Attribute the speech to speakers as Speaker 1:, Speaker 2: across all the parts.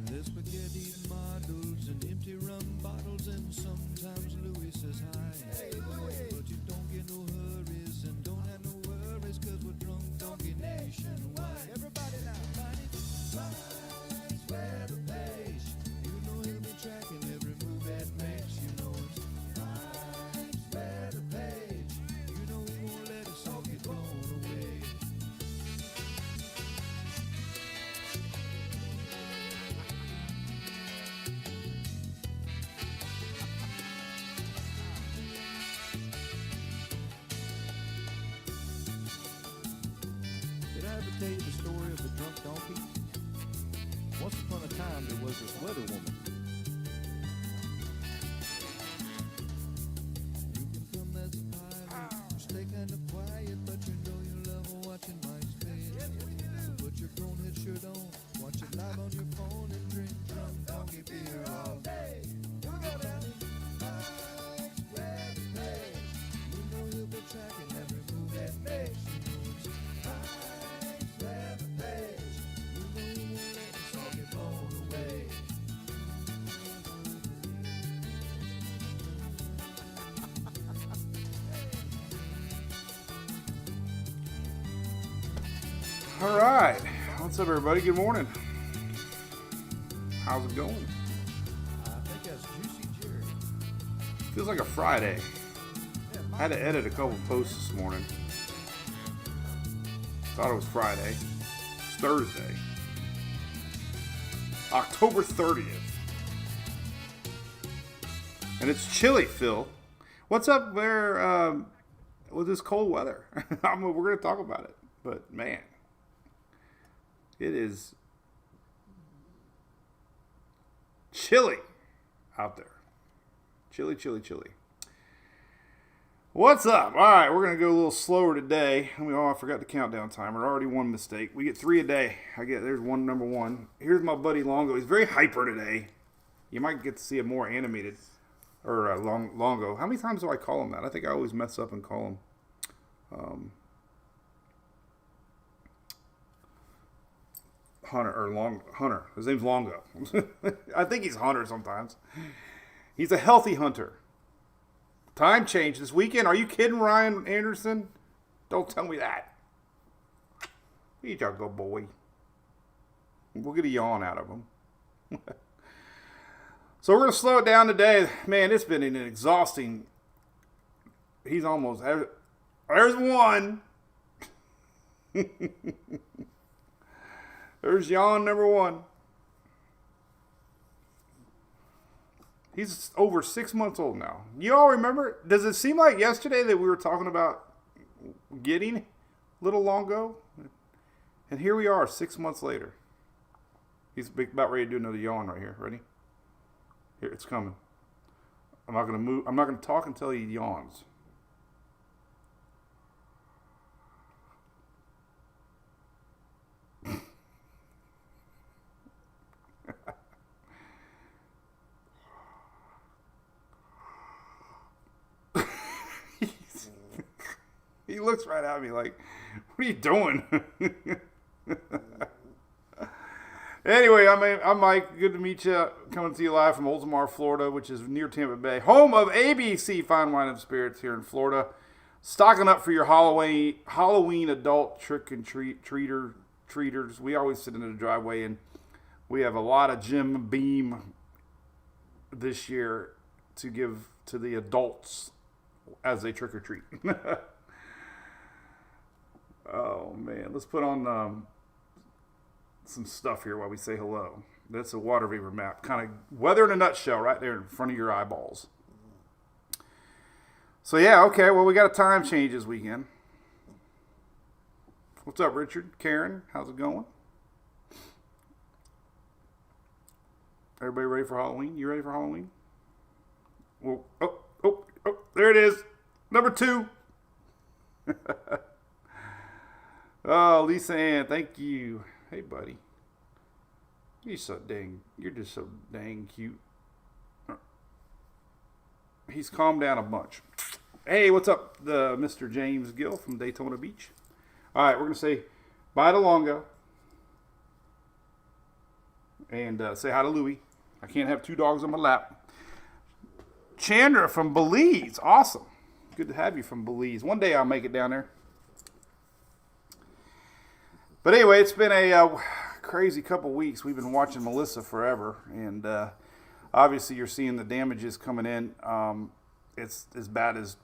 Speaker 1: There's spaghetti models and empty rum bottles, and sometimes Louis says hi. Hey, Louis. But you don't get no hurries and don't have no worries, cause we're drunk donkey nationwide. Everybody now. Flies where the page. You know he'll be tracking every move that makes. You know it's flies where the page. You know he won't let us all get blown away. Did I ever tell you the story of the drunk donkey? Once upon a time, there was this weather woman. You can come as a pilot, you stay kind of quiet, but you know you love watching mice fade. So put your chrome head shirt on, watch it live on your phone, and drink drunk donkey beer all day. Here we go now. Mice wear the page. You know he'll be tracking every move that makes. You know it's mice wear the page. You know he won't let us all get blown away.
Speaker 2: All right. What's up, everybody? Good morning. How's it going?
Speaker 1: I think that's Juicy Jerry.
Speaker 2: Feels like a Friday. I had to edit a couple posts this morning. Thought it was Friday. It's Thursday. October 30th. And it's chilly, Phil. What's up there with this cold weather? We're going to talk about it. But, man, it is chilly out there. Chilly, chilly, chilly. What's up? All right, we're going to go a little slower today. I forgot the countdown timer. Already one mistake. We get 3 a day. There's number one. Here's my buddy Longo. He's very hyper today. You might get to see a more animated, or Longo. How many times do I call him that? I think I always mess up and call him Hunter. His name's Longo. I think he's Hunter sometimes. He's a healthy hunter. Time change this weekend. Are you kidding, Ryan Anderson? Don't tell me that. He's a good boy. We'll get a yawn out of him. So we're going to slow it down today. Man, it's been an exhausting. He's almost. There's one. There's yawn number one. He's over 6 months old now. You all remember? Does it seem like yesterday that we were talking about getting little Longo? And here we are 6 months later. He's about ready to do another yawn right here. Ready? Here, it's coming. I'm not going to move. I'm not going to talk until he yawns. He looks right at me like, what are you doing? Anyway, I'm Mike. Good to meet you. Coming to you live from Oldsmar, Florida, which is near Tampa Bay. Home of ABC Fine Wine and Spirits here in Florida. Stocking up for your Halloween adult trick and treaters. We always sit in the driveway, and we have a lot of Jim Beam this year to give to the adults as they trick or treat. Oh, man. Let's put on some stuff here while we say hello. That's a water vapor map. Kind of weather in a nutshell right there in front of your eyeballs. So, yeah, okay. Well, we got a time change this weekend. What's up, Richard? Karen, how's it going? Everybody ready for Halloween? You ready for Halloween? Well, oh, there it is. Number 2. Oh, Lisa Ann, thank you. Hey, buddy. You're just so dang cute. He's calmed down a bunch. Hey, what's up, Mr. James Gill from Daytona Beach? All right, we're going to say bye to Longo. And say hi to Louie. I can't have 2 dogs on my lap. Chandra from Belize. Awesome. Good to have you from Belize. One day I'll make it down there. But anyway, it's been a crazy couple weeks. We've been watching Melissa forever. And obviously you're seeing the damages coming in. It's as bad as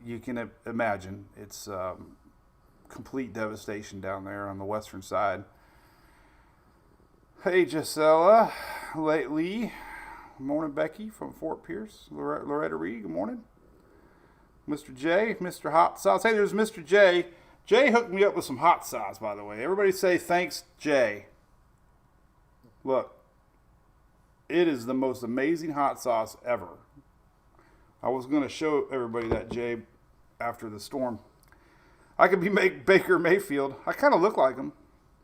Speaker 2: you can imagine. It's complete devastation down there on the western side. Hey, Gisela, Lee. Good morning, Becky from Fort Pierce. Loretta Reed, good morning. Mr. J, Mr. Hot Sauce. Hey, there's Mr. J. Jay hooked me up with some hot sauce, by the way. Everybody say thanks, Jay. Look, it is the most amazing hot sauce ever. I was going to show everybody that, Jay, after the storm. I could be Baker Mayfield. I kind of look like him.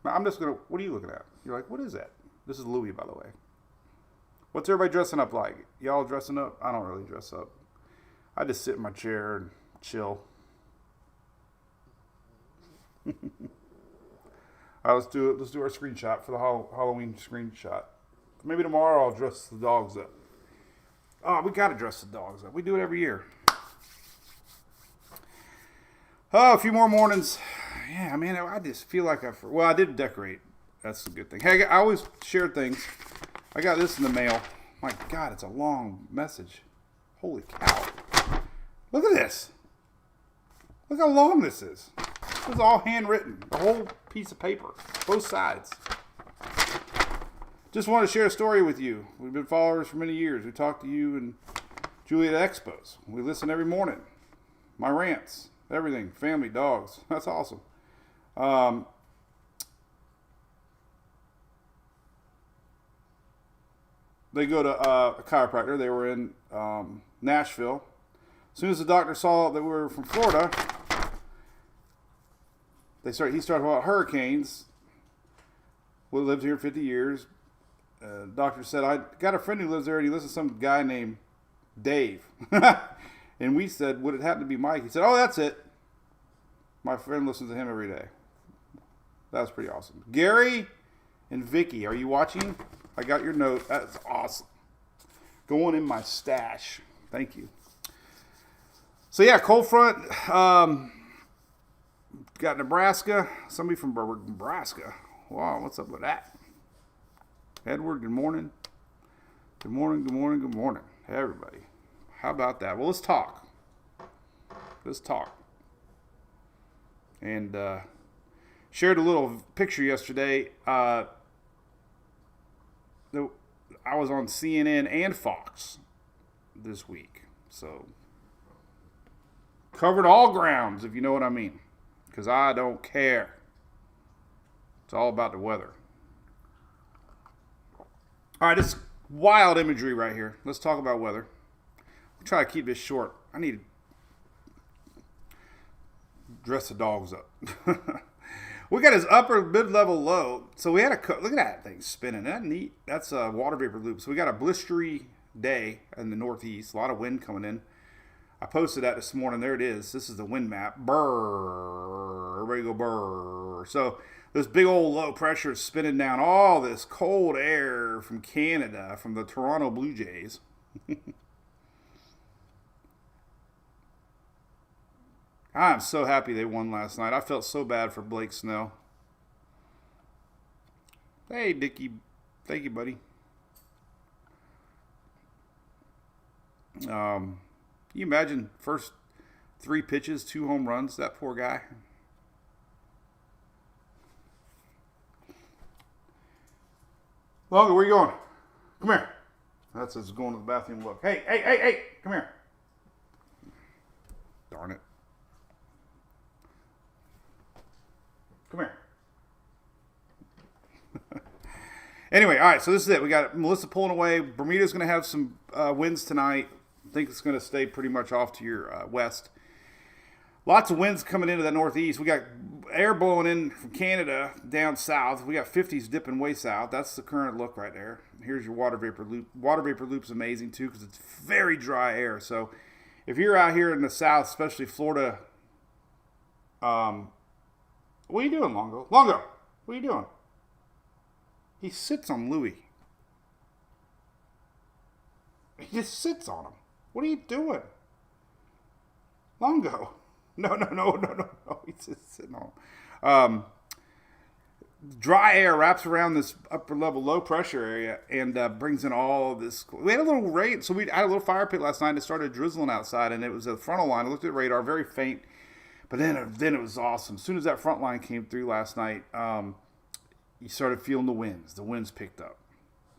Speaker 2: I'm just going to, what are you looking at? You're like, what is that? This is Louie, by the way. What's everybody dressing up like? Y'all dressing up? I don't really dress up. I just sit in my chair and chill. All right, let's do it. Let's do our screenshot for the Halloween screenshot. Maybe tomorrow I'll dress the dogs up. Oh, we got to dress the dogs up. We do it every year. Oh, a few more mornings. Yeah, man, I just feel like I did decorate. That's a good thing. Hey, I always share things. I got this in the mail. My God, it's a long message. Holy cow. Look at this. Look how long this is. This is all handwritten. The whole piece of paper. Both sides. Just want to share a story with you. We've been followers for many years. We talk to you and Julie at Expos. We listen every morning. My rants. Everything. Family, dogs. That's awesome. They go to a chiropractor. They were in Nashville. As soon as the doctor saw that we were from Florida, he started talking about hurricanes. We lived here 50 years. Doctor said, I got a friend who lives there, and he listens to some guy named Dave. And we said, would it happen to be Mike? He said, oh, that's it. My friend listens to him every day. That was pretty awesome. Gary and Vicky, are you watching? I got your note. That's awesome. Going in my stash. Thank you. So yeah, cold front. Got Nebraska. Somebody from Nebraska. Wow, what's up with that? Edward, good morning. Good morning, good morning, good morning. Hey, everybody. How about that? Well, let's talk. Let's talk. And shared a little picture yesterday. I was on CNN and Fox this week. So, covered all grounds, if you know what I mean. Because I don't care. It's all about the weather. All right, this wild imagery right here. Let's talk about weather. We'll try to keep this short. I need to dress the dogs up. We got his upper mid-level low. So we had look at that thing spinning. Isn't that neat? That's a water vapor loop. So we got a blistery day in the northeast. A lot of wind coming in. I posted that this morning. There it is. This is the wind map. Brrr. Everybody go brrr. So this big old low pressure is spinning down all this cold air from Canada, from the Toronto Blue Jays. I'm so happy they won last night. I felt so bad for Blake Snell. Hey, Dickie. Thank you, buddy. Can you imagine first 3 pitches, 2 home runs? That poor guy. Longer, where you going? Come here. That's us going to the bathroom look. Hey, come here. Darn it. Come here. Anyway, all right, so this is it. We got Melissa pulling away. Bermuda's going to have some winds tonight. I think it's going to stay pretty much off to your west. Lots of winds coming into the northeast. We got air blowing in from Canada down south. We got 50s dipping way south. That's the current look right there. Here's your water vapor loop. Water vapor loop's amazing, too, because it's very dry air. So if you're out here in the south, especially Florida, what are you doing, Longo? Longo, what are you doing? He sits on Louie. He just sits on them. What are you doing? Longo. No. He's just sitting on them. Dry air wraps around this upper level low pressure area and brings in all of this. We had a little rain, so we had a little fire pit last night. It started drizzling outside, and it was a frontal line. I looked at radar, very faint, but then it was awesome. As soon as that front line came through last night, you started feeling the winds. The winds picked up.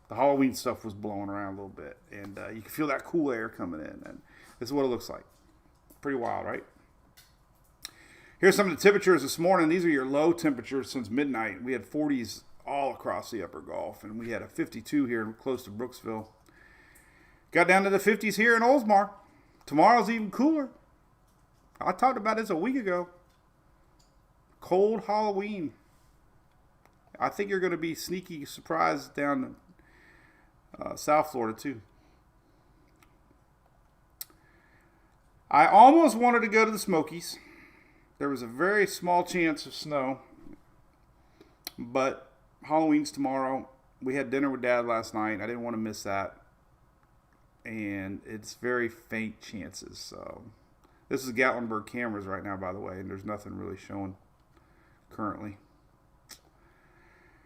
Speaker 2: The Halloween stuff was blowing around a little bit, and you can feel that cool air coming in. And this is what it looks like. Pretty wild, right? Here's some of the temperatures this morning. These are your low temperatures since midnight. We had 40s all across the upper Gulf, and we had a 52 here close to Brooksville. Got down to the 50s here in Oldsmar. Tomorrow's even cooler. I talked about this a week ago. Cold Halloween. I think you're going to be sneaky surprised down South Florida too. I almost wanted to go to the Smokies. There was a very small chance of snow, but Halloween's tomorrow. We had dinner with Dad last night. I didn't want to miss that, and it's very faint chances. So this is Gatlinburg cameras right now, by the way, and there's nothing really showing currently.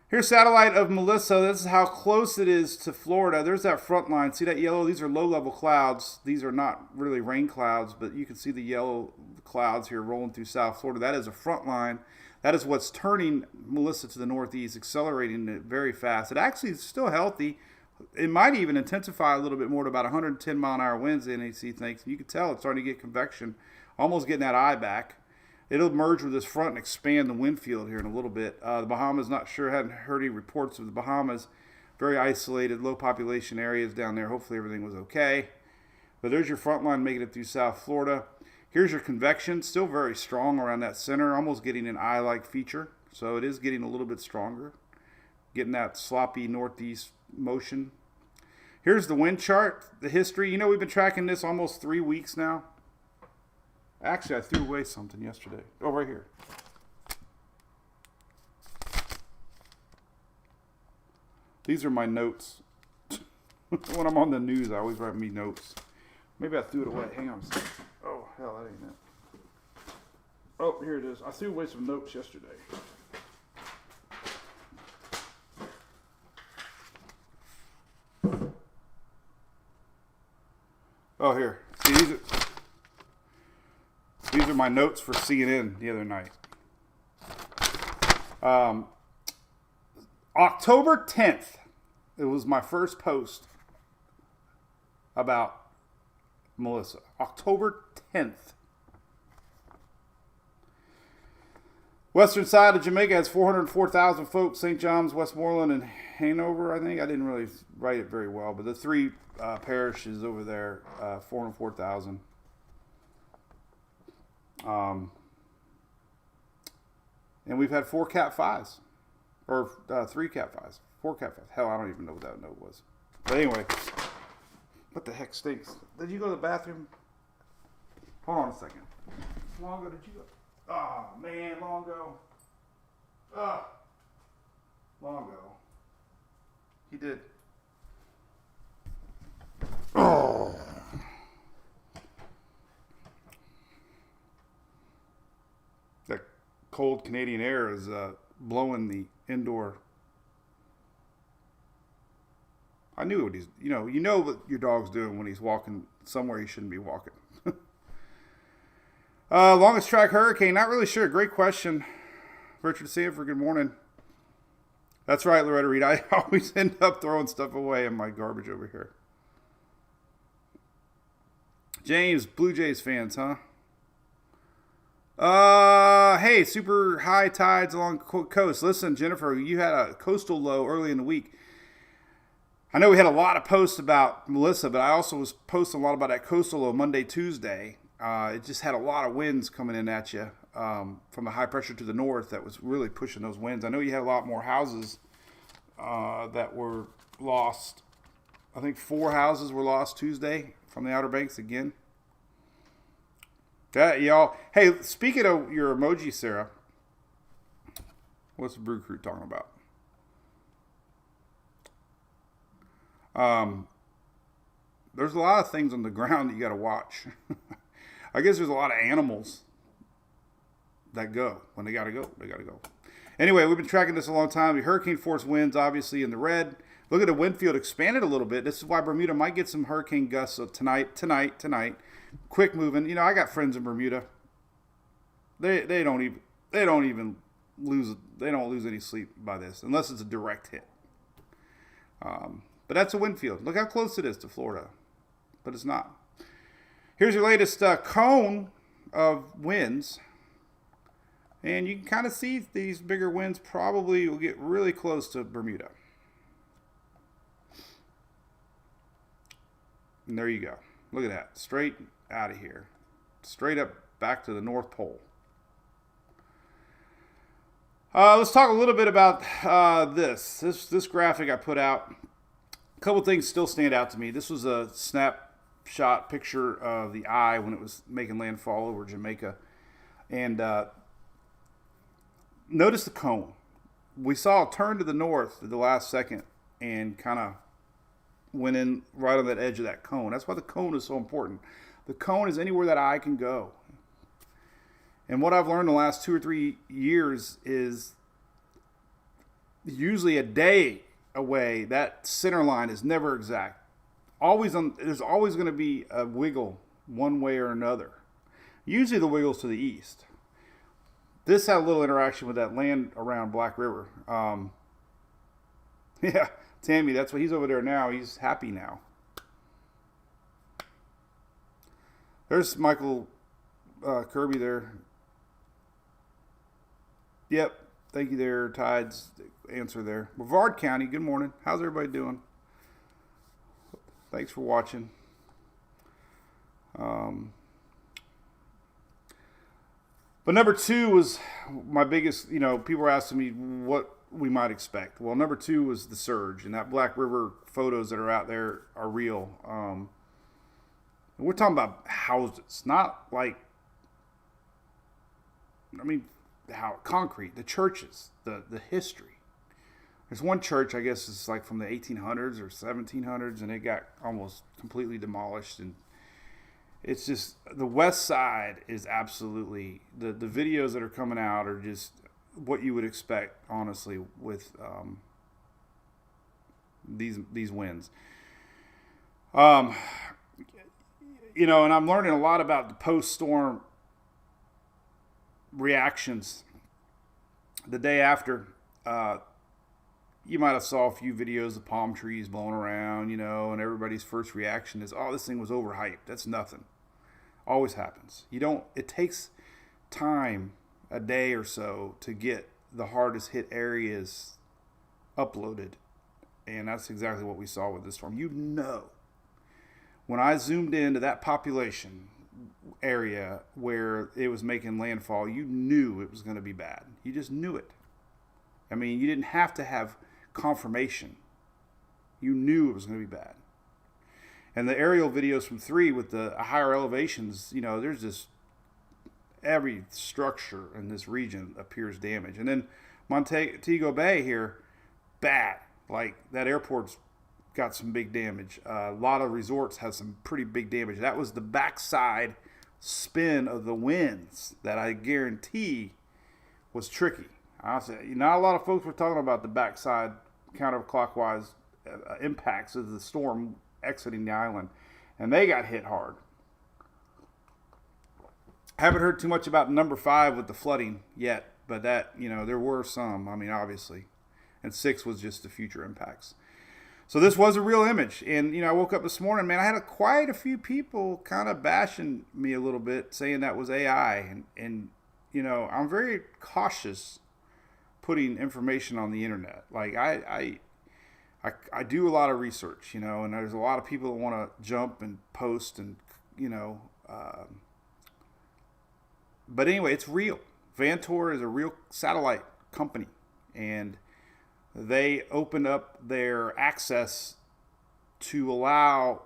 Speaker 2: Here's satellite of Melissa. This is how close it is to Florida. There's that front line. See that yellow? These are low-level clouds. These are not really rain clouds, but you can see the yellow clouds here rolling through South Florida. That is a front line. That is what's turning Melissa to the northeast, accelerating it very fast. It actually is still healthy. It might even intensify a little bit more to about 110 mile an hour winds, the NAC thinks. You can tell it's starting to get convection, almost getting that eye back. It'll merge with this front and expand the wind field here in a little bit. The Bahamas, not sure, hadn't heard any reports of the Bahamas. Very isolated, low population areas down there. Hopefully everything was okay. But there's your front line making it through South Florida. Here's your convection, still very strong around that center, almost getting an eye-like feature. So it is getting a little bit stronger, getting that sloppy northeast motion. Here's the wind chart, the history. You know, we've been tracking this almost 3 weeks now. Actually, I threw away something yesterday. Oh, right here. These are my notes. When I'm on the news, I always write me notes. Maybe I threw it away. Hang on a second. Oh, hell, that ain't it. Oh, here it is. I threw away some notes yesterday. Oh, here. See, these are my notes for CNN the other night. October 10th, it was my first post about Melissa. October 10th. Western side of Jamaica has 404,000 folks. St. John's, Westmoreland, and Hanover, I think. I didn't really write it very well, but the three parishes over there, 404,000. And we've had 4 Cat 5s. Or 3 Cat 5s. 4 Cat 5s. Hell, I don't even know what that note was. But anyway, what the heck stinks? Did you go to the bathroom? Hold on a second. Longo, did you go? Oh, man, Longo. Longo. He did. Oh. That cold Canadian air is blowing the indoor. I knew what you know what your dog's doing when he's walking somewhere he shouldn't be walking. Longest track hurricane, not really sure. Great question. Richard Sanford, good morning. That's right, Loretta Reed. I always end up throwing stuff away in my garbage over here. James, Blue Jays fans, huh? Hey, super high tides along the coast. Listen, Jennifer, you had a coastal low early in the week. I know we had a lot of posts about Melissa, but I also was posting a lot about that coastal low Monday, Tuesday. It just had a lot of winds coming in at you from the high pressure to the north that was really pushing those winds. I know you had a lot more houses that were lost. I think 4 houses were lost Tuesday from the Outer Banks again. That y'all. Hey, speaking of your emoji, Sarah, what's the Brew Crew talking about? there's a lot of things on the ground that you got to watch. I guess there's a lot of animals that go. When they got to go, they got to go. Anyway, we've been tracking this a long time. The hurricane force winds, obviously, in the red. Look at the wind field expanded a little bit. This is why Bermuda might get some hurricane gusts tonight. Quick moving. I got friends in Bermuda. They don't even lose any sleep by this unless it's a direct hit. But that's a wind field. Look how close it is to Florida, but it's not. Here's your latest cone of winds, and you can kind of see these bigger winds probably will get really close to Bermuda. And there you go. Look at that. Straight out of here. Straight up back to the North Pole. Let's talk a little bit about this graphic I put out. A couple things still stand out to me. This was a snapshot picture of the eye when it was making landfall over Jamaica. And notice the cone. We saw it turn to the north at the last second and kind of went in right on that edge of that cone. That's why the cone is so important. The cone is anywhere that eye can go. And what I've learned in the last 2 or 3 years is usually a day away, that center line is never exact. There's always going to be a wiggle one way or another. Usually the wiggle's to the east. This had a little interaction with that land around Black River. Yeah, Tammy, that's what he's over there now. He's happy now. There's Michael Kirby there. Yep. Thank you there, Tides. Answer there. Brevard County, good morning. How's everybody doing? Thanks for watching. But number 2 was my biggest, people were asking me what we might expect. Well, number 2 was the surge, and that Black River photos that are out there are real. We're talking about houses, not like, how concrete, the churches, the history. There's one church, I guess it's like from the 1800s or 1700s, and it got almost completely demolished. And it's just, the west side is absolutely, the videos that are coming out are just what you would expect, honestly, with these winds. And I'm learning a lot about the post-storm reactions. The day after, you might have saw a few videos of palm trees blowing around, and everybody's first reaction is, oh, this thing was overhyped. That's nothing. Always happens. It takes time, a day or so, to get the hardest hit areas uploaded. And that's exactly what we saw with this storm. When I zoomed into that population area where it was making landfall, you knew it was going to be bad. You just knew it. You didn't have to have confirmation. You knew it was going to be bad. And the aerial videos from 3 with the higher elevations, there's just every structure in this region appears damaged. And then Montego Bay here, bad. Like, that airport's got some big damage. A lot of resorts have some pretty big damage. That was the backside spin of the winds that I guarantee was tricky. I say, not a lot of folks were talking about the backside counterclockwise impacts of the storm exiting the island, and they got hit hard. Haven't heard too much about number 5 with the flooding yet, but that, there were some, obviously. And 6 was just the future impacts. So this was a real image. And, I woke up this morning, man, I had quite a few people kind of bashing me a little bit, saying that was AI. And I'm very cautious putting information on the internet. Like, I do a lot of research, and there's a lot of people that want to jump and post and, but anyway, it's real. Banter is a real satellite company, and they opened up their access to allow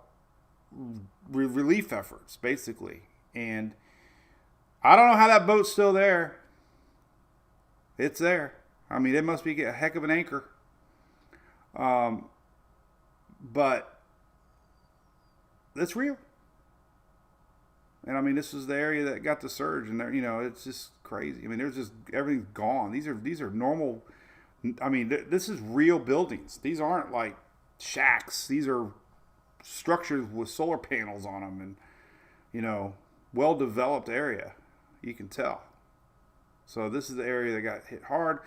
Speaker 2: relief efforts, basically. And I don't know how that boat's still there. It's there. It must be a heck of an anchor. But That's real. And I mean, this is the area that got the surge, and it's just crazy. I mean, there's just everything's gone. These are normal. I mean, this is real buildings. These aren't like shacks. These are structures with solar panels on them, and well developed area. You can tell. So this is the area that got hit hard.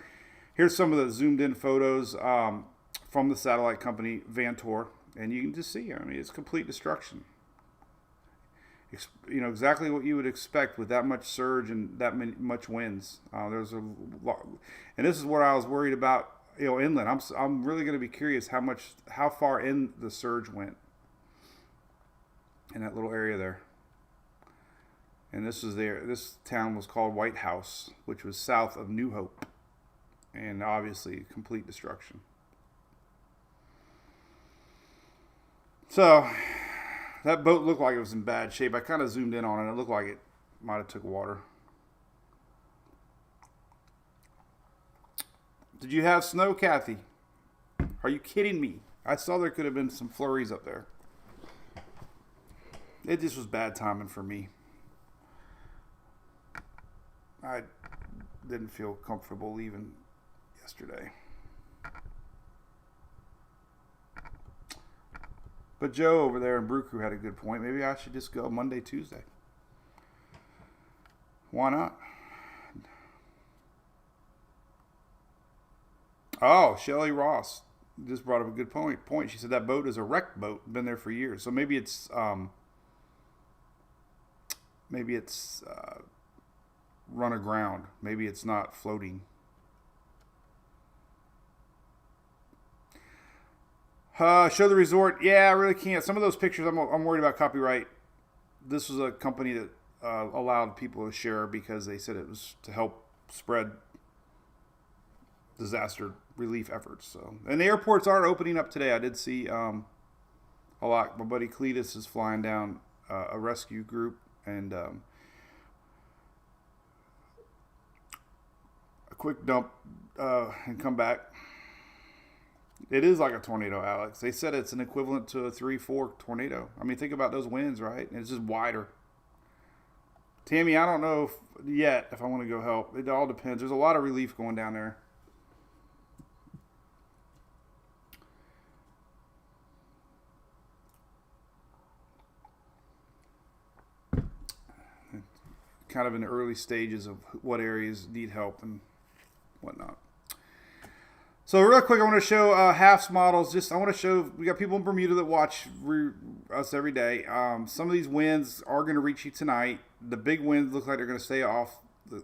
Speaker 2: Here's some of the zoomed in photos from the satellite company Banter, and you can just see. I mean, it's complete destruction. Exactly what you would expect with that much surge and that much winds. There's a lot, and this is what I was worried about. Inland. I'm really going to be curious how far in the surge went in that little area there. And this town was called White House, which was south of New Hope, and obviously complete destruction. So that boat looked like it was in bad shape. I kind of zoomed in on it. It looked like it might have took water. Did you have snow, Kathy? Are you kidding me? I saw there could have been some flurries up there. It just was bad timing for me. I didn't feel comfortable leaving yesterday. But Joe over there in Brew Crew had a good point. Maybe I should just go Monday, Tuesday. Why not? Oh, Shelly Ross just brought up a good point. She said that boat is a wrecked boat, been there for years. So maybe it's run aground. Maybe it's not floating. Show the resort. Yeah, I really can't. Some of those pictures, I'm worried about copyright. This was a company that allowed people to share because they said it was to help spread disaster relief efforts. So, and the airports are opening up today. I did see a lot. My buddy Cletus is flying down a rescue group and a quick dump and come back. It is like a tornado, Alex. They said it's an equivalent to a 3-4 tornado. I mean, think about those winds, right? And it's just wider. Tammy, I don't know if I want to go help. It all depends. There's a lot of relief going down there. Kind of in the early stages of what areas need help and whatnot. So real quick, I want to show halves models. I want to show, we got people in Bermuda that watch us every day. Some of these winds are going to reach you tonight. The big winds look like they're going to stay off the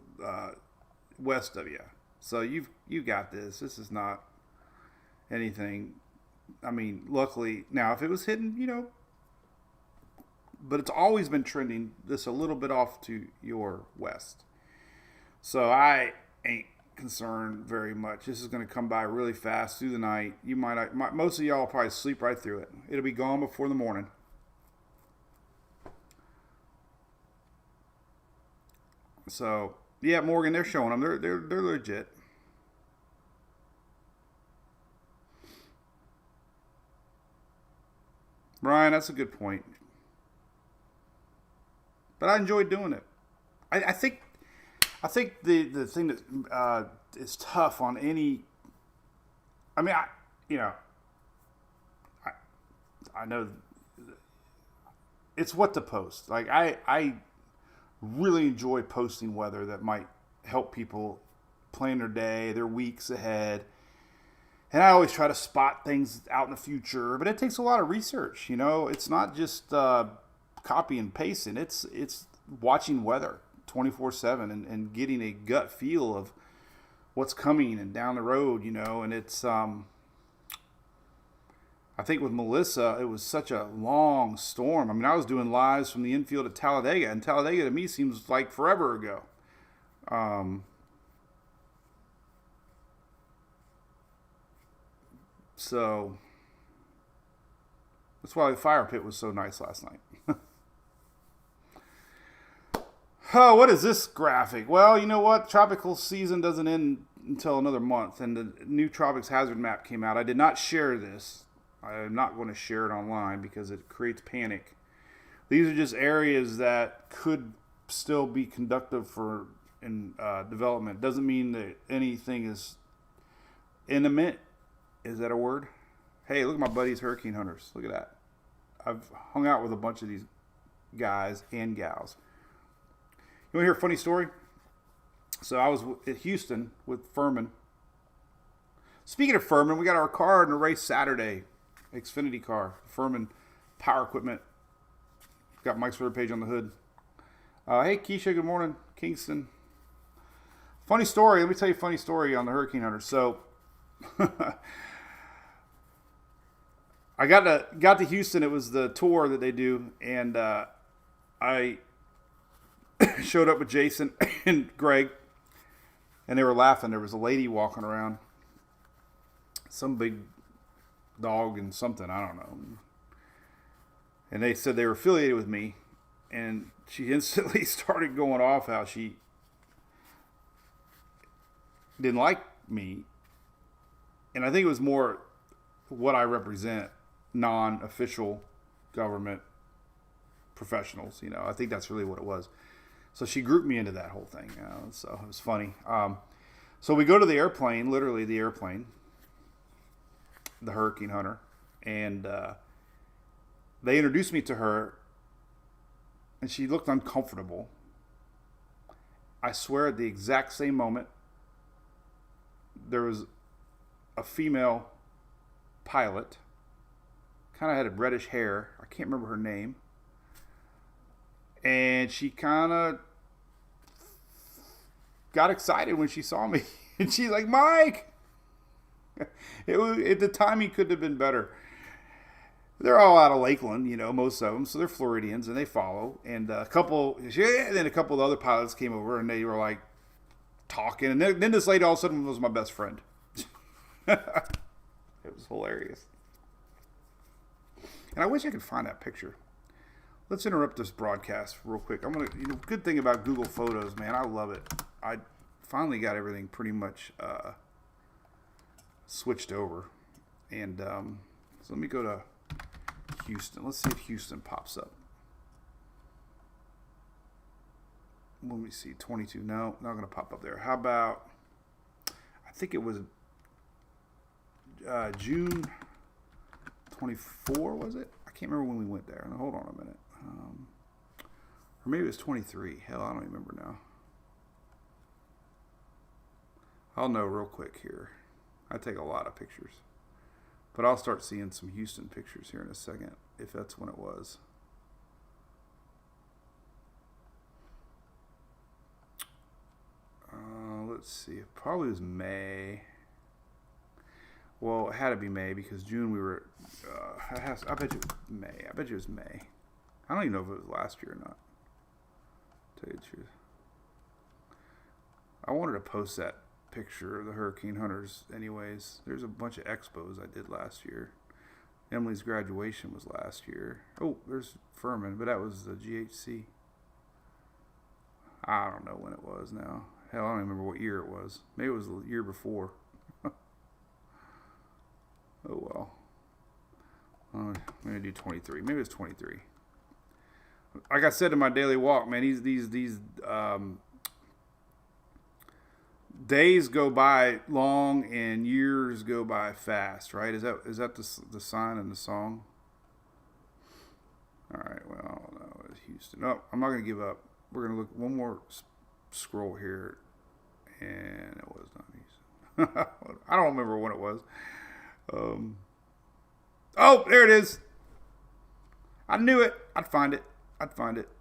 Speaker 2: west of you. So you got this. This is not anything. I mean, luckily, now if it was hitting, but it's always been trending this a little bit off to your west. So I ain't concerned very much. This is going to come by really fast through the night. Most of y'all will probably sleep right through it. It'll be gone before the morning. So yeah, Morgan, they're showing them. They're legit. Brian, that's a good point. But I enjoyed doing it. I think the thing that is tough on any. I mean, I know it's what to post. Like I really enjoy posting weather that might help people plan their day, their weeks ahead. And I always try to spot things out in the future, but it takes a lot of research. It's not just copy and pasting. It's watching weather 24/7 and getting a gut feel of what's coming and down the road, and it's I think with Melissa, it was such a long storm. I mean, I was doing lives from the infield at Talladega, and Talladega to me seems like forever ago. So that's why the fire pit was so nice last night. Oh, what is this graphic? Well, you know what? Tropical season doesn't end until another month, and the new tropics hazard map came out. I did not share this. I am not going to share it online because it creates panic. These are just areas that could still be conductive for development. Doesn't mean that anything is imminent. Is that a word? Hey, look at my buddies, hurricane hunters. Look at that. I've hung out with a bunch of these guys and gals. You want to hear a funny story? So I was at Houston with Furman. Speaking of Furman, we got our car in a race Saturday. Xfinity car. Furman Power Equipment. Got Mike's Twitter page on the hood. Hey, Keisha, good morning. Kingston. Funny story. Let me tell you a funny story on the Hurricane Hunter. So, I got to Houston. It was the tour that they do. And I showed up with Jason and Greg. And they were laughing. There was a lady walking around. Some big dog and something. I don't know. And they said they were affiliated with me. And she instantly started going off how she didn't like me. And I think it was more what I represent, non-official government professionals. You know, I think that's really what it was. So she grouped me into that whole thing. You know, so it was funny. So we go to the airplane, literally the airplane, the Hurricane Hunter, and they introduced me to her, and she looked uncomfortable. I swear at the exact same moment, there was a female pilot, kind of had reddish hair. I can't remember her name. And she kind of got excited when she saw me. And she's like, Mike! It was, at the timing couldn't have been better. They're all out of Lakeland, you know, most of them. So they're Floridians, and they follow. And then a couple of the other pilots came over, and they were like talking. And then this lady all of a sudden was my best friend. It was hilarious. And I wish I could find that picture. Let's interrupt this broadcast real quick. Good thing about Google Photos, man, I love it. I finally got everything pretty much switched over. And so let me go to Houston. Let's see if Houston pops up. Let me see, 22. No, not going to pop up there. How about, I think it was June 24, was it? I can't remember when we went there. Hold on a minute. Or maybe it was 23. Hell, I don't remember now. I'll know real quick here. I take a lot of pictures. But I'll start seeing some Houston pictures here in a second, if that's when it was. Let's see. It probably was May. Well, it had to be May because June we were... I bet you it was May. I bet you it was May. I don't even know if it was last year or not. To tell you the truth. I wanted to post that picture of the Hurricane Hunters anyways. There's a bunch of expos I did last year. Emily's graduation was last year. Oh, there's Furman, but that was the GHC. I don't know when it was now. Hell, I don't even remember what year it was. Maybe it was the year before. Oh well. I'm going to do 23. Maybe it's 23. Like I said in my daily walk, man, these days go by long and years go by fast, right? Is that the sign in the song? All right, well, I don't know. It's Houston. No, I'm not going to give up. We're going to look one more scroll here, and it was not Houston. I don't remember when it was. Oh, there it is. I knew it. I'd find it.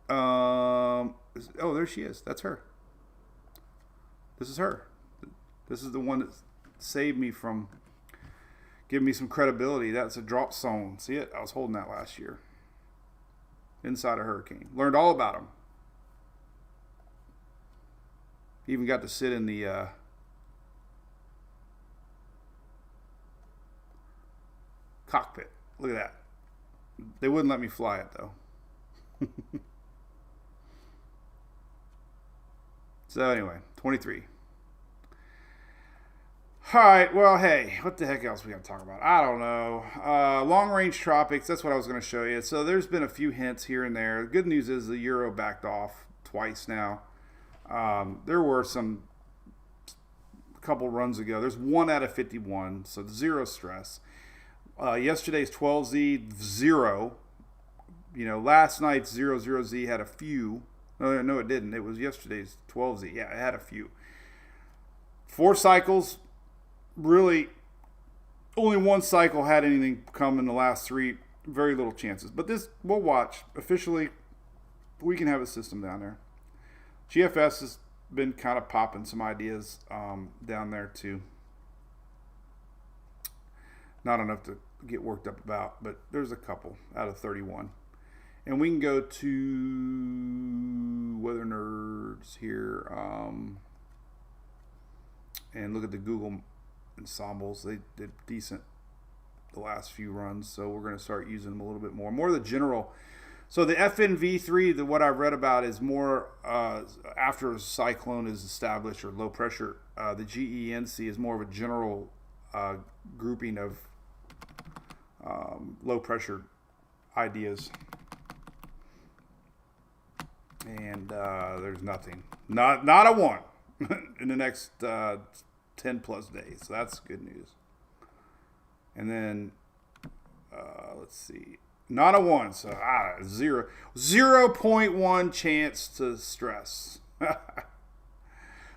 Speaker 2: Oh, there she is. That's her. This is her. This is the one that saved me from giving me some credibility. That's a drop zone. See it? I was holding that last year. Inside a hurricane. Learned all about them. Even got to sit in the cockpit. Look at that. They wouldn't let me fly it though. So anyway, 23. All right, well, hey, what the heck else we got to talk about? I don't know. Long-range tropics, that's what I was going to show you. So there's been a few hints here and there. The good news is the euro backed off twice now. There were some couple runs ago. There's 1 out of 51, so zero stress. Yesterday's 12Z, 0. Last night's 00Z had a few. No, it didn't. It was yesterday's 12Z. Yeah, it had a few. 4 cycles. Really, only 1 cycle had anything come in the last 3. Very little chances. But this, we'll watch. Officially, we can have a system down there. GFS has been kind of popping some ideas down there too. Not enough to get worked up about, but there's a couple out of 31. And we can go to Weather Nerds here and look at the Google ensembles. They did decent the last few runs, so we're going to start using them a little bit more. More of the general. So the FNV3, what I read about is more after a cyclone is established or low pressure. The GENC is more of a general grouping of low pressure ideas. And there's nothing. Not a 1 in the next 10 plus days. So that's good news. And then let's see. Not a 1, so 0. 0.1 chance to stress.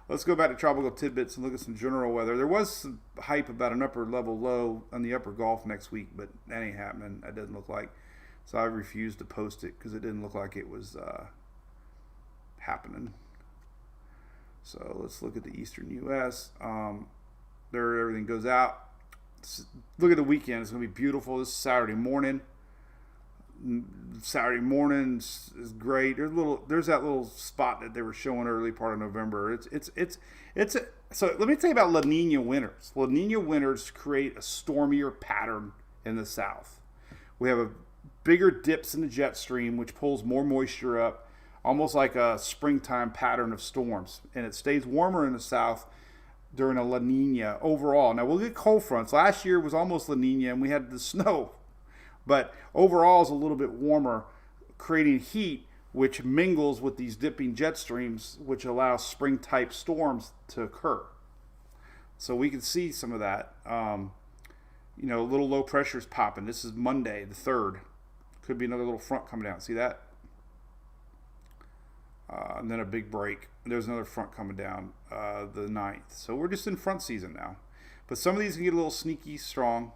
Speaker 2: Let's go back to tropical tidbits and look at some general weather. There was some hype about an upper level low on the upper Gulf next week, but that ain't happening. That doesn't look like. So I refused to post it because it didn't look like it was happening. So let's look at the eastern U.S. There everything goes out. Look at the weekend. It's going to be beautiful. This is Saturday morning. Saturday morning is great. There's that little spot that they were showing early part of November. So let me tell you about La Nina winters. La Nina winters create a stormier pattern in the south. We have bigger dips in the jet stream, which pulls more moisture up, almost like a springtime pattern of storms. And it stays warmer in the south during a La Nina overall. Now we'll get cold fronts. Last year was almost La Nina, and we had the snow. But overall is a little bit warmer, creating heat, which mingles with these dipping jet streams, which allows spring-type storms to occur. So we can see some of that. Little low pressures popping. This is Monday, the 3rd. Could be another little front coming down. See that? And then a big break. There's another front coming down the 9th. So we're just in front season now. But some of these can get a little sneaky strong.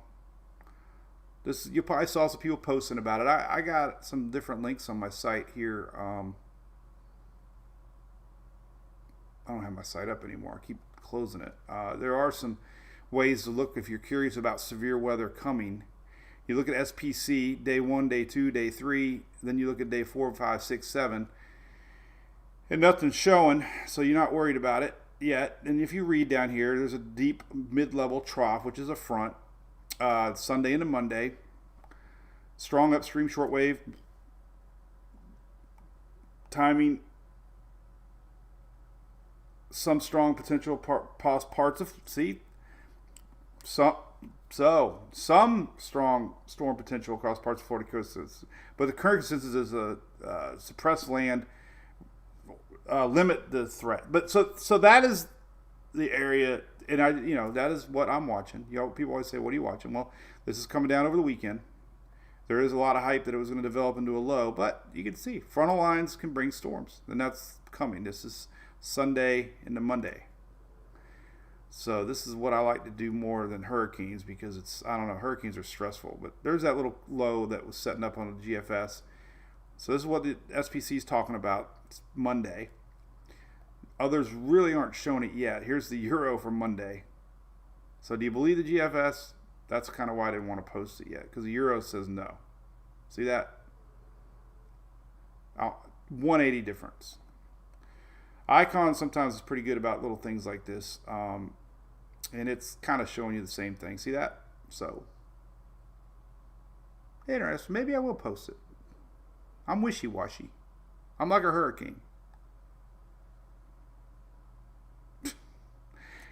Speaker 2: You probably saw some people posting about it. I got some different links on my site here. I don't have my site up anymore. I keep closing it. There are some ways to look if you're curious about severe weather coming. You look at SPC, day 1, day 2, day 3. Then you look at day 4, 5, 6, 7. And nothing's showing, so you're not worried about it yet. And if you read down here, there's a deep mid-level trough, which is a front. Sunday into Monday. Strong upstream shortwave. Timing. Some strong potential parts of some strong storm potential across parts of Florida coast. But the current consensus is a suppressed land. Limit the threat. But so that is the area. And that is what I'm watching. People always say, "What are you watching?" Well, this is coming down over the weekend. There is a lot of hype that it was going to develop into a low, but you can see frontal lines can bring storms, and that's coming. This is Sunday into Monday. So this is what I like to do more than hurricanes because hurricanes are stressful. But there's that little low that was setting up on the GFS. So this is what the SPC is talking about. It's Monday. Others really aren't showing it yet. Here's the Euro for Monday. So do you believe the GFS? That's kind of why I didn't want to post it yet, because the Euro says no. See that? 180 difference. Icon sometimes is pretty good about little things like this. And it's kind of showing you the same thing. See that? So, interesting. Maybe I will post it. I'm wishy-washy. I'm like a hurricane.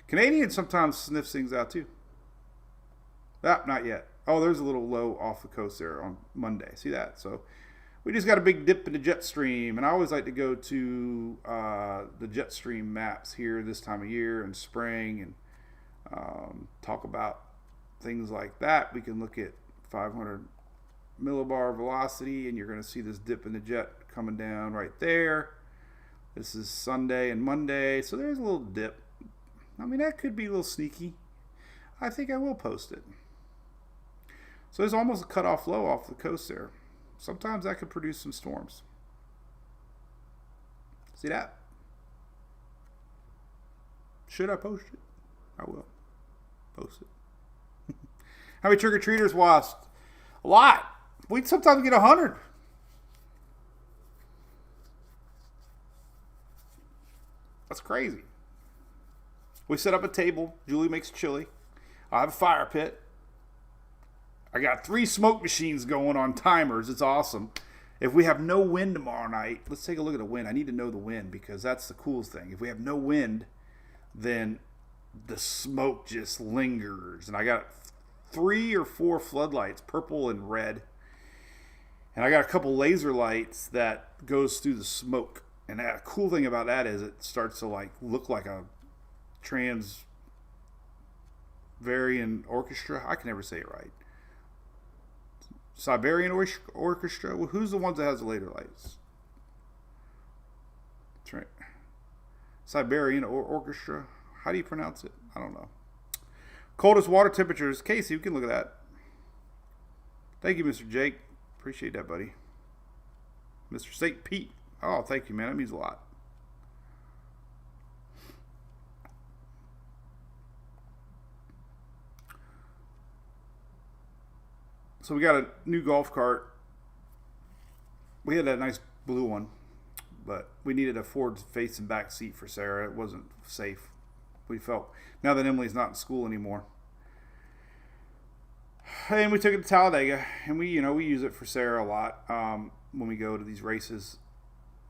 Speaker 2: Canadian sometimes sniffs things out too. Ah, not yet. Oh, there's a little low off the coast there on Monday. See that? So we just got a big dip in the jet stream, and I always like to go to the jet stream maps here this time of year in spring and talk about things like that. We can look at 500 millibar velocity, and you're going to see this dip in the jet coming down right there. This is Sunday and Monday, so there's a little dip. I mean, that could be a little sneaky. I think I will post it. So there's almost a cutoff low off the coast there. Sometimes that could produce some storms. See that? Should I post it? I will post it. How many trick-or-treaters watched? A lot. We sometimes get 100. That's crazy. We set up a table. Julie makes chili. I have a fire pit. I got 3 smoke machines going on timers. It's awesome. If we have no wind tomorrow night, let's take a look at the wind. I need to know the wind because that's the coolest thing. If we have no wind, then the smoke just lingers. And I got 3 or 4 floodlights, purple and red. And I got a couple laser lights that goes through the smoke. And the cool thing about that is it starts to like look like a Siberian orchestra. I can never say it right. Siberian orchestra. Well, who's the ones that has the laser lights? Siberian orchestra. How do you pronounce it? I don't know. Coldest water temperatures. Casey, you can look at that. Thank you, Mr. Jake. Appreciate that, buddy. Mr. St. Pete. Oh, thank you, man. That means a lot. So we got a new golf cart. We had that nice blue one, but we needed a forward facing back seat for Sarah. It wasn't safe. We felt, now that Emily's not in school anymore. And we took it to Talladega, and we use it for Sarah a lot when we go to these races.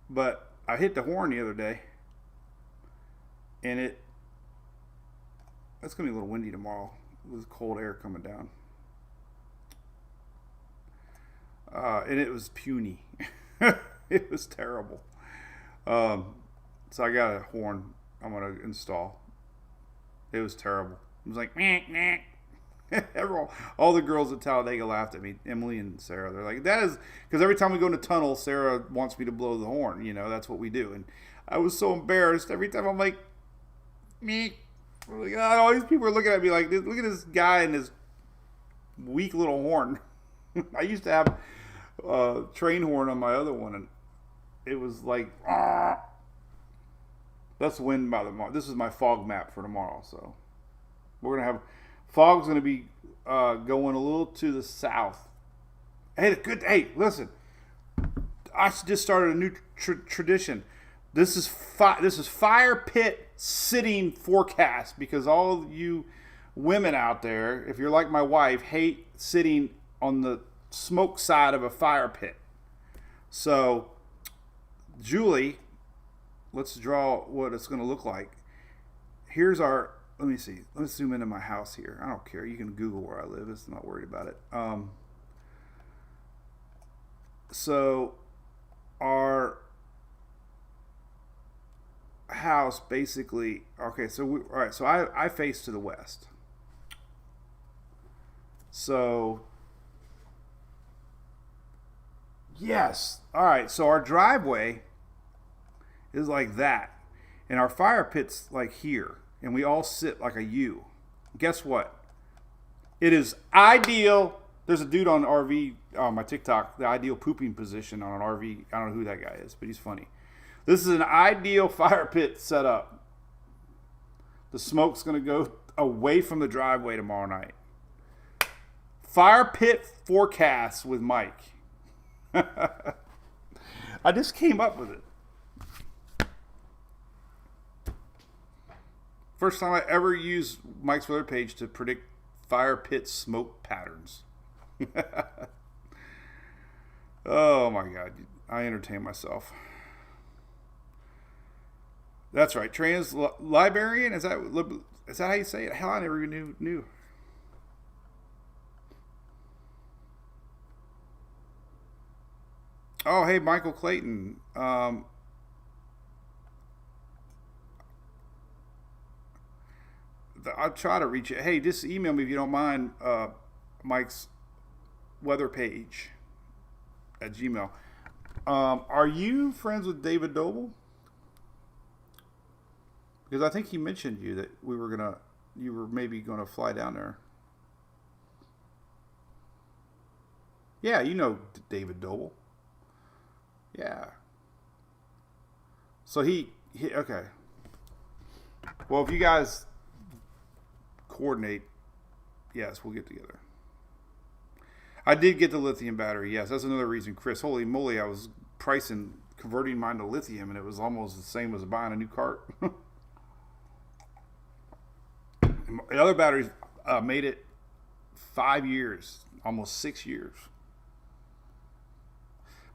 Speaker 2: But I hit the horn the other day, and it's going to be a little windy tomorrow with cold air coming down. And it was puny. It was terrible. So I got a horn I'm going to install. It was terrible. It was like, meh, meh. Everyone, all the girls at Talladega laughed at me. Emily and Sarah, they're like, that is, because every time we go in a tunnel, Sarah wants me to blow the horn. That's what we do. And I was so embarrassed. Every time I'm like, meh. Like, oh, all these people are looking at me like, look at this guy and his weak little horn. I used to have a train horn on my other one, and it was like, ah. That's wind by tomorrow. This is my fog map for tomorrow. So we're going to have, fog's going to be going a little to the south. Hey, listen. I just started a new tradition. This is fire pit sitting forecast, because all of you women out there, if you're like my wife, hate sitting on the smoke side of a fire pit. So, Julie, let's draw what it's going to look like. Here's our, let me see. Let's zoom into my house here. I don't care. You can Google where I live. It's not worried about it. So, our house basically, okay, so all right, so I face to the west. So, yes. All right, so our driveway is like that, and our fire pit's like here, and we all sit like a U. Guess what? It is ideal. There's a dude on RV on my TikTok, the ideal pooping position on an RV. I don't know who that guy is, but he's funny. This is an ideal fire pit setup. The smoke's going to go away from the driveway tomorrow night. Fire pit forecast with Mike. I just came up with it. First time I ever used Mike's weather page to predict fire pit smoke patterns. Oh my God. I entertain myself. That's right. Librarian, is that Is that how you say it? Hell, I never even knew. Oh, hey, Michael Clayton. I'll try to reach it. Hey, just email me if you don't mind. Mike's weather page at Gmail. Are you friends with David Doble? Because I think he mentioned you that you were maybe gonna fly down there. Yeah, you know David Doble. Yeah. So he okay. Well, if you guys coordinate, yes, we'll get together. I did get the lithium battery. Yes, that's another reason, Chris. Holy moly, I was converting mine to lithium, and it was almost the same as buying a new cart. The other batteries made it 5 years, almost 6 years.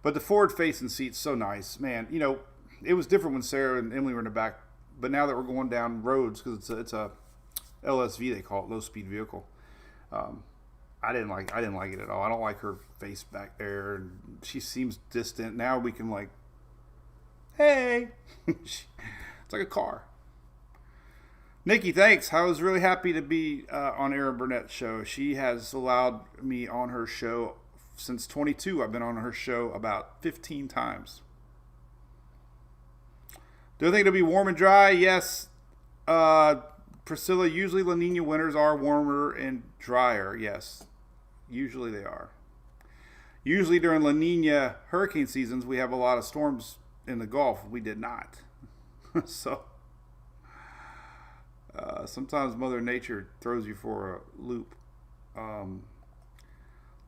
Speaker 2: But the forward-facing seat's so nice, man. You know, it was different when Sarah and Emily were in the back, but now that we're going down roads, because it's a LSV, they call it, low-speed vehicle. I didn't like it at all. I don't like her face back there, and she seems distant. Now we can like, hey, it's like a car. Nikki, thanks. I was really happy to be on Erin Burnett's show. She has allowed me on her show since 22. I've been on her show about 15 times. Do I think it'll be warm and dry? Yes. Priscilla, usually La Nina winters are warmer and drier. Yes. Usually they are. Usually during La Nina hurricane seasons, we have a lot of storms in the Gulf. We did not. So sometimes Mother Nature throws you for a loop.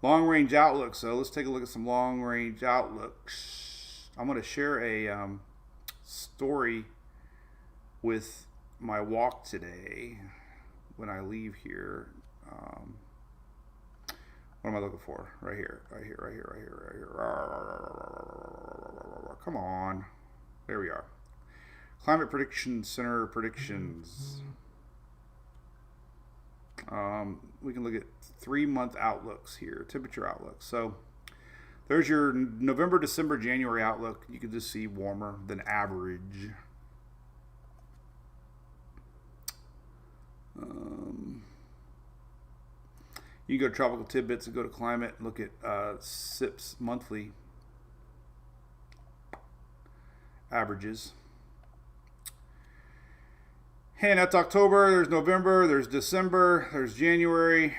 Speaker 2: Long range outlook. So let's take a look at some long range outlooks. I'm going to share a story with my walk today when I leave here. What am I looking for? Right here. Come on. There we are. Climate Prediction Center predictions. We can look at 3-month outlooks here, temperature outlooks. So there's your November, December, January outlook. You can just see warmer than average. You can go to Tropical Tidbits and go to Climate and look at SIP's monthly averages. And that's October, there's November, there's December, there's January,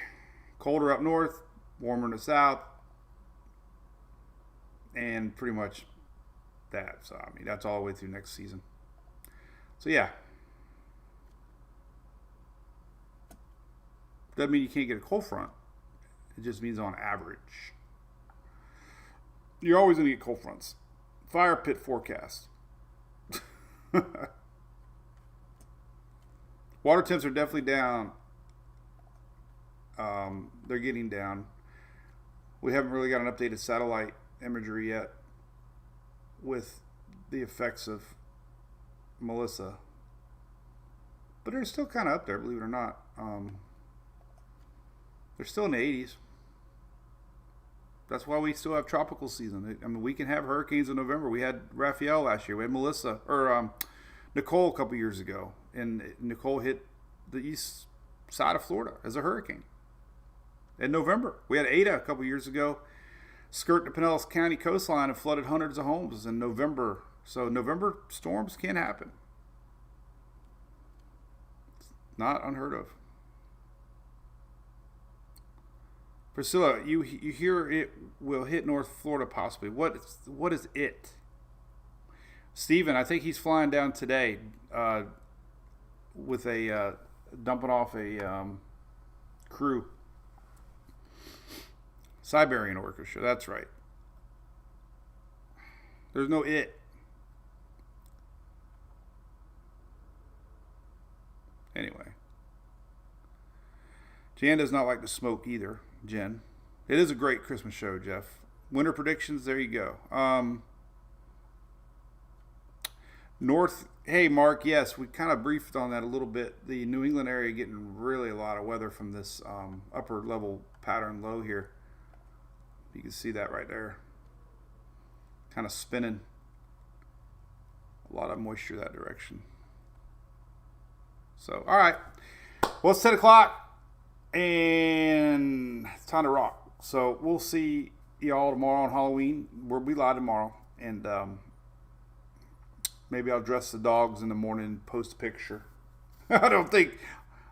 Speaker 2: colder up north, warmer in the south, and pretty much that. So, I mean, that's all the way through next season. So, yeah. Doesn't mean you can't get a cold front. It just means on average. You're always going to get cold fronts. Fire pit forecast. Water temps are definitely down. They're getting down. We haven't really got an updated satellite imagery yet with the effects of Melissa. But they're still kind of up there, believe it or not. They're still in the 80s. That's why we still have tropical season. I mean, we can have hurricanes in November. We had Raphael last year. We had Melissa, or Nicole a couple years ago. And Nicole hit the east side of Florida as a hurricane in November. We had Ada a couple years ago skirt the Pinellas County coastline and flooded hundreds of homes in November. So November storms can happen. It's not unheard of. Priscilla, you hear it will hit North Florida possibly. What is it? Steven, I think he's flying down today with a dumping off a crew. Siberian Orchestra, that's right. There's no it. Anyway. Jan does not like to smoke either. Jen. It is a great Christmas show, Jeff. Winter predictions, there you go. North, hey, Mark, yes, we kind of briefed on that a little bit. The New England area getting really a lot of weather from this upper level pattern low here. You can see that right there. Kind of spinning. A lot of moisture that direction. So, all right. Well, it's 10 o'clock, and it's time to rock. So, we'll see y'all tomorrow on Halloween. We'll be live tomorrow, and maybe I'll dress the dogs in the morning and post a picture. I don't think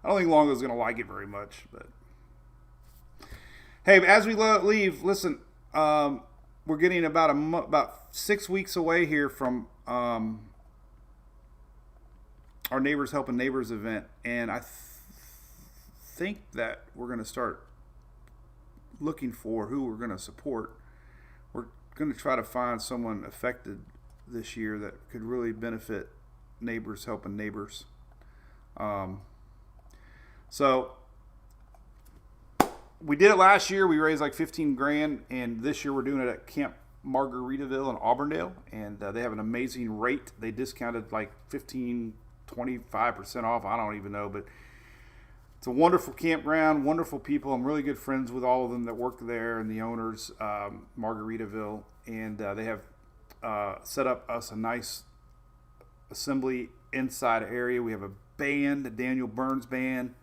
Speaker 2: Longo's going to like it very much, but hey, as we leave, listen, we're getting about 6 weeks away here from our Neighbors Helping Neighbors event, and I think that we're going to start looking for who we're going to support. We're going to try to find someone affected this year that could really benefit Neighbors Helping Neighbors. So we did it last year. We raised like 15 grand, and this year we're doing it at Camp Margaritaville in Auburndale, and they have an amazing rate. They discounted like 25% off. I don't even know, but it's a wonderful campground, wonderful people. I'm really good friends with all of them that work there and the owners, Margaritaville, and they have set up us a nice assembly inside area. We have a band, the Daniel Burns Band,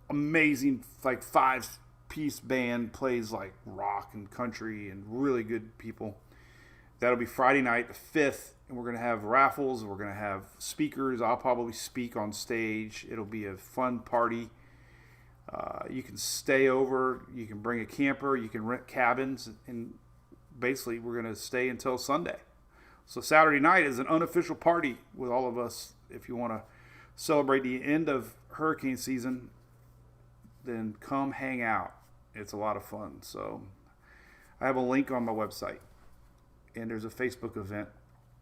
Speaker 2: amazing, like 5-piece band, plays like rock and country and really good people. That'll be Friday night, the 5th, and we're going to have raffles. We're going to have speakers. I'll probably speak on stage. It'll be a fun party. You can stay over. You can bring a camper. You can rent cabins, and basically we're going to stay until Sunday. So Saturday night is an unofficial party with all of us. If you want to celebrate the end of hurricane season, then come hang out. It's a lot of fun. So I have a link on my website, and there's a Facebook event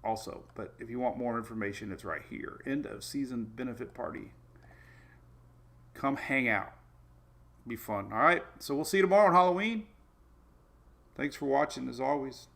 Speaker 2: also. But if you want more information, it's right here. End of season benefit party. Come hang out. Be fun. All right. So we'll see you tomorrow on Halloween. Thanks for watching as always.